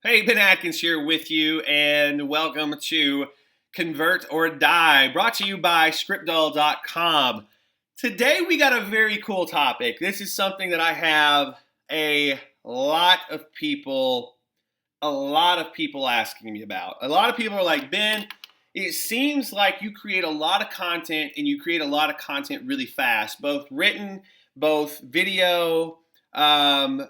Hey, Ben Atkins here with you, and welcome to Convert or Die, brought to you by scriptdoll.com. Today we got a very cool topic. This is something that I have a lot of people asking me about. A lot of people are like, Ben, it seems like you create a lot of content and you create a lot of content really fast, both written, both video. Um,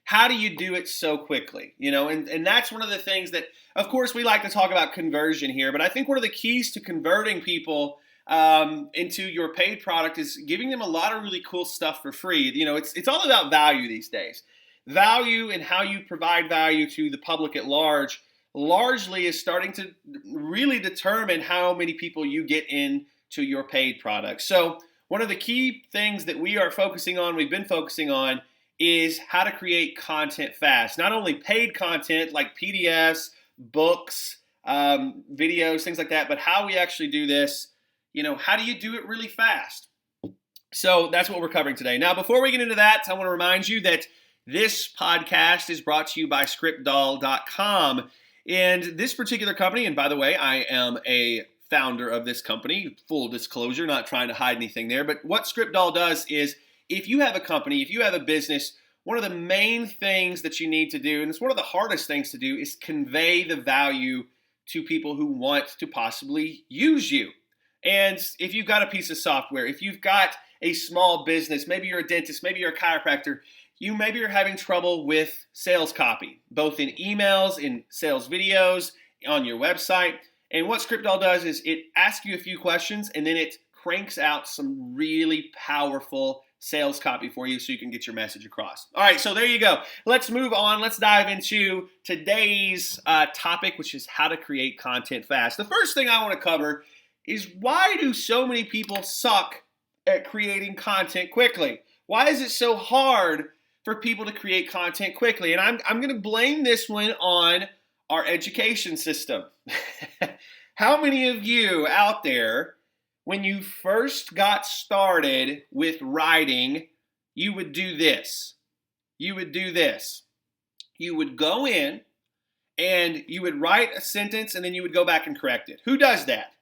how do you do it so quickly? And that's one of the things that, of course, we like to talk about conversion here, but I think one of the keys to converting people into your paid product is giving them a lot of really cool stuff for free. It's all about value these days. Value and how you provide value to the public at large largely is starting to really determine how many people you get into your paid product. So one of the key things that we've been focusing on, is how to create content fast. Not only paid content like PDFs, books, videos, things like that, but how we actually do this. How do you do it really fast? So that's what we're covering today. Now, before we get into that, I want to remind you that this podcast is brought to you by scriptdoll.com. And this particular company, and by the way, I am a founder of this company, full disclosure, not trying to hide anything there. But what ScriptDoll does is, if you have a company, if you have a business, one of the main things that you need to do, and it's one of the hardest things to do, is convey the value to people who want to possibly use you. And if you've got a piece of software, if you've got a small business, maybe you're a dentist, maybe you're a chiropractor, maybe you're having trouble with sales copy, both in emails, in sales videos, on your website. And what ScriptDoll does is it asks you a few questions, and then it cranks out some really powerful sales copy for you so you can get your message across. All right, so there you go. Let's move on. Let's dive into today's topic, which is how to create content fast. The first thing I want to cover is, why do so many people suck at creating content quickly? Why is it so hard for people to create content quickly? And I'm going to blame this one on our education system. How many of you out there, when you first got started with writing, you would do this? You would do this. You would go in and you would write a sentence, and then you would go back and correct it. Who does that?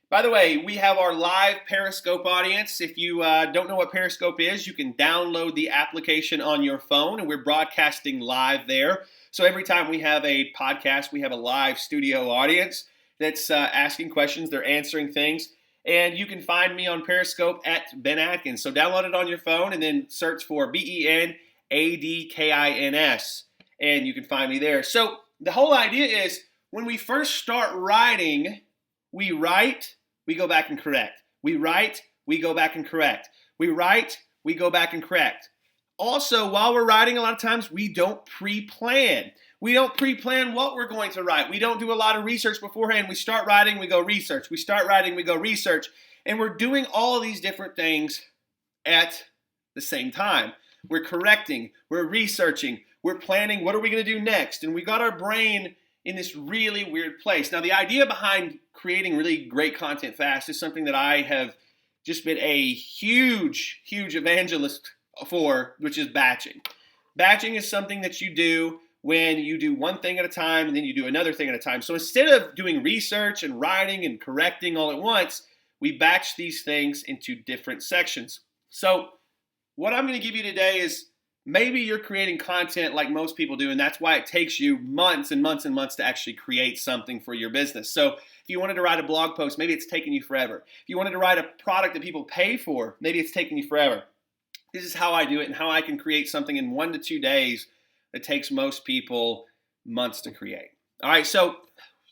By the way, we have our live Periscope audience. If you don't know what Periscope is, you can download the application on your phone, and we're broadcasting live there. So every time we have a podcast, we have a live studio audience that's asking questions. They're answering things. And you can find me on Periscope at Ben Atkins. So download it on your phone and then search for BenAdkins. And you can find me there. So the whole idea is, when we first start writing, we write, we go back and correct. We write, we go back and correct. We write, we go back and correct. Also, while we're writing, a lot of times we don't pre-plan. We don't pre-plan what we're going to write. We don't do a lot of research beforehand. We start writing, we go research. We start writing, we go research. And we're doing all of these different things at the same time. We're correcting, we're researching, we're planning, what are we going to do next? And we got our brain in this really weird place. Now, the idea behind creating really great content fast is something that I have just been a huge, huge evangelist for, which is batching. Batching is something that you do when you do one thing at a time and then you do another thing at a time. So instead of doing research and writing and correcting all at once, we batch these things into different sections. So what I'm going to give you today is, maybe you're creating content like most people do, and that's why it takes you months and months and months to actually create something for your business. So if you wanted to write a blog post, maybe it's taking you forever. If you wanted to write a product that people pay for, maybe it's taking you forever. This is how I do it, and how I can create something in 1 to 2 days that takes most people months to create. All right, so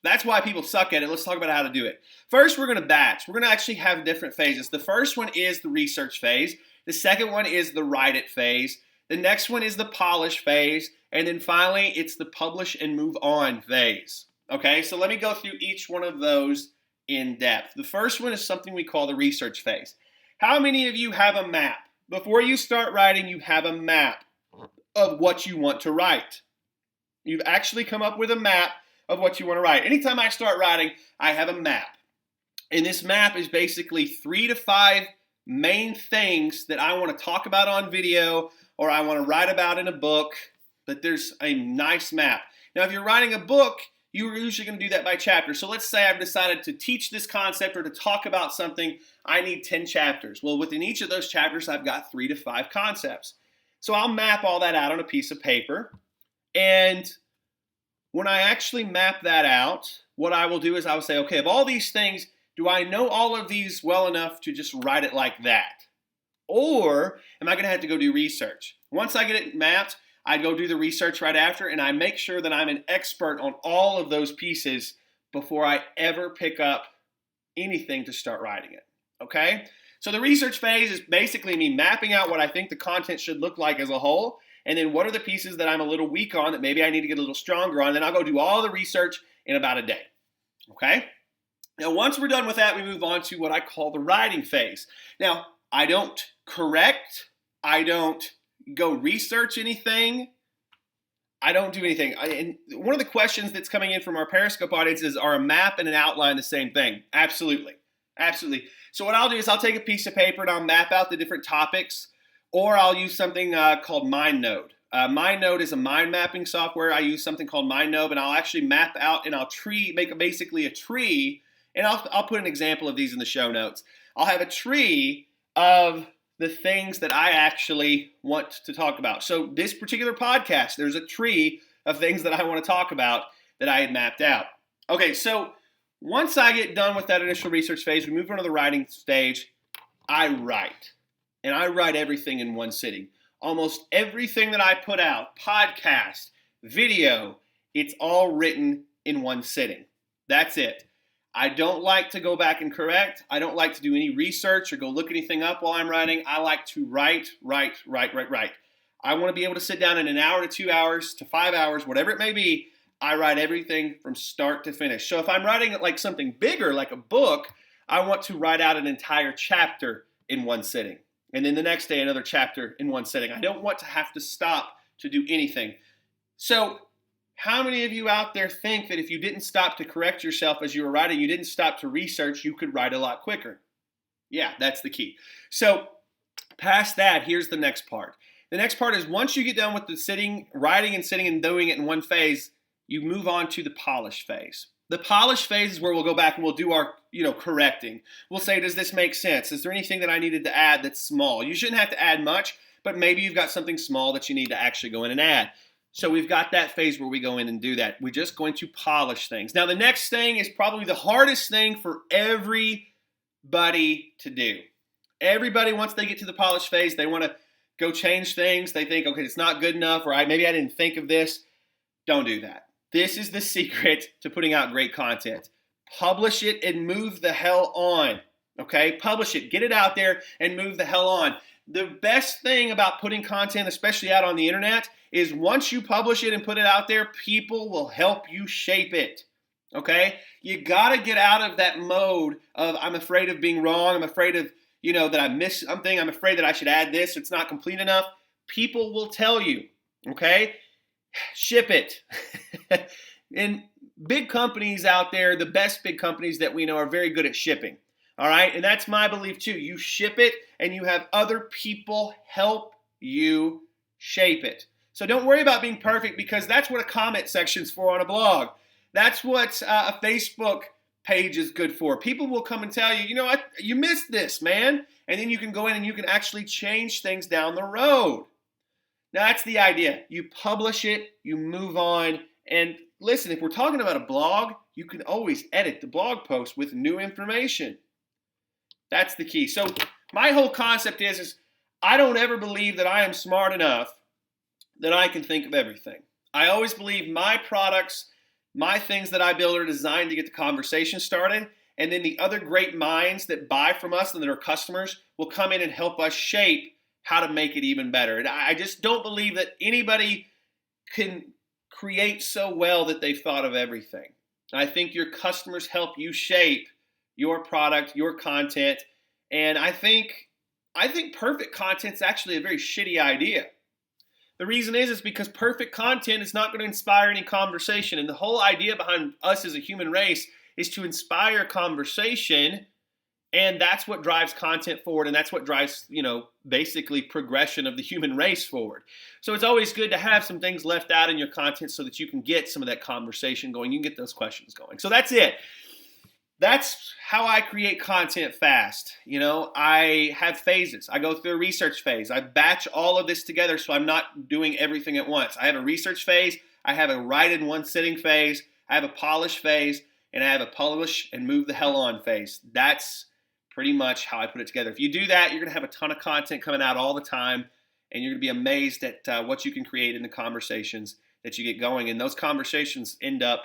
that's why people suck at it. Let's talk about how to do it. First, we're going to batch. We're going to actually have different phases. The first one is the research phase. The second one is the write it phase. The next one is the polish phase. And then finally, it's the publish and move on phase. Okay, so let me go through each one of those in depth. The first one is something we call the research phase. How many of you have a map? Before you start writing, you have a map of what you want to write. You've actually come up with a map of what you want to write. Anytime I start writing, I have a map. And this map is basically 3 to 5 main things that I want to talk about on video, or I want to write about in a book. But there's a nice map. Now, if you're writing a book, you're usually going to do that by chapter. So let's say I've decided to teach this concept or to talk about something. I need 10 chapters. Well, within each of those chapters, I've got 3 to 5 concepts. So I'll map all that out on a piece of paper. And when I actually map that out, what I will do is I will say, okay, of all these things, do I know all of these well enough to just write it like that? Or am I going to have to go do research? Once I get it mapped, I go do the research right after, and I make sure that I'm an expert on all of those pieces before I ever pick up anything to start writing it, okay? So the research phase is basically me mapping out what I think the content should look like as a whole, and then what are the pieces that I'm a little weak on that maybe I need to get a little stronger on, then I'll go do all the research in about a day, okay? Now, once we're done with that, we move on to what I call the writing phase. Now, I don't correct, I don't go research anything, I don't do anything. And one of the questions that's coming in from our Periscope audience is, are a map and an outline the same thing? Absolutely, absolutely. So what I'll do is I'll take a piece of paper and I'll map out the different topics, or I'll use something called MindNode. MindNode is a mind mapping software. I use something called MindNode, and I'll actually map out and I'll make basically a tree, and I'll put an example of these in the show notes. I'll have a tree of the things that I actually want to talk about. So this particular podcast, there's a tree of things that I want to talk about that I had mapped out. Okay, so once I get done with that initial research phase, we move on to the writing stage. I write, and I write everything in one sitting. Almost everything that I put out, podcast, video, it's all written in one sitting. That's it. I don't like to go back and correct. I don't like to do any research or go look anything up while I'm writing. I like to write. I want to be able to sit down in an hour to 2 hours to 5 hours, whatever it may be. I write everything from start to finish. So if I'm writing like something bigger, like a book, I want to write out an entire chapter in one sitting. And then the next day, another chapter in one sitting. I don't want to have to stop to do anything. So how many of you out there think that if you didn't stop to correct yourself as you were writing, you didn't stop to research, you could write a lot quicker? Yeah, that's the key. So past that, here's the next part. The next part is once you get done with the sitting, writing and sitting and doing it in one phase, you move on to the polish phase. The polish phase is where we'll go back and we'll do our, correcting. We'll say, does this make sense? Is there anything that I needed to add that's small? You shouldn't have to add much, but maybe you've got something small that you need to actually go in and add. So we've got that phase where we go in and do that. We're just going to polish things. Now, the next thing is probably the hardest thing for everybody to do. Everybody, once they get to the polish phase, they want to go change things. They think, okay, it's not good enough, or maybe I didn't think of this. Don't do that. This is the secret to putting out great content. Publish it and move the hell on. Okay? Publish it. Get it out there and move the hell on. The best thing about putting content, especially out on the internet, is once you publish it and put it out there, people will help you shape it. Okay? You got to get out of that mode of I'm afraid of being wrong. I'm afraid of, that I missed something. I'm afraid that I should add this. It's not complete enough. People will tell you. Okay? Ship it. And big companies out there, the best big companies that we know are very good at shipping. All right? And that's my belief too. You ship it and you have other people help you shape it. So don't worry about being perfect, because that's what a comment section's for on a blog. That's what a Facebook page is good for. People will come and tell you, you missed this, man. And then you can go in and you can actually change things down the road. Now, that's the idea. You publish it, you move on. And listen, if we're talking about a blog, you can always edit the blog post with new information. That's the key. So my whole concept is I don't ever believe that I am smart enough that I can think of everything. I always believe my products, my things that I build are designed to get the conversation started, and then the other great minds that buy from us and that are customers will come in and help us shape how to make it even better. And I just don't believe that anybody can create so well that they've thought of everything. I think your customers help you shape your product, your content, and I think perfect content is actually a very shitty idea. The reason is because perfect content is not going to inspire any conversation. And the whole idea behind us as a human race is to inspire conversation And that's what drives content forward, and that's what drives, basically progression of the human race forward. So it's always good to have some things left out in your content so that you can get some of that conversation going. You can get those questions going. So that's it. That's how I create content fast. I have phases. I go through a research phase. I batch all of this together so I'm not doing everything at once. I have a research phase. I have a write in one sitting phase. I have a polish phase. And I have a publish and move the hell on phase. That's pretty much how I put it together. If you do that, you're going to have a ton of content coming out all the time. And you're going to be amazed at what you can create in the conversations that you get going. And those conversations end up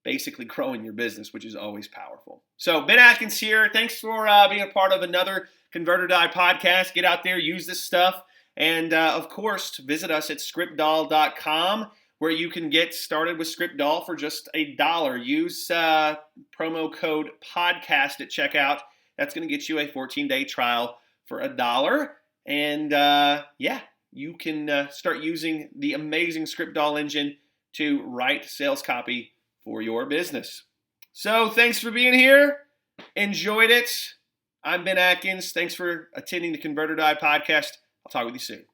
basically growing your business, which is always powerful. So Ben Atkins here. Thanks for being a part of another Convert or Die podcast. Get out there, use this stuff. And of course, visit us at scriptdoll.com where you can get started with ScriptDoll for just $1. Use promo code podcast at checkout. That's going to get you a 14-day trial for $1. And you can start using the amazing ScriptDoll engine to write sales copy for your business. So thanks for being here. Enjoyed it. I'm Ben Atkins. Thanks for attending the Convert or Die podcast. I'll talk with you soon.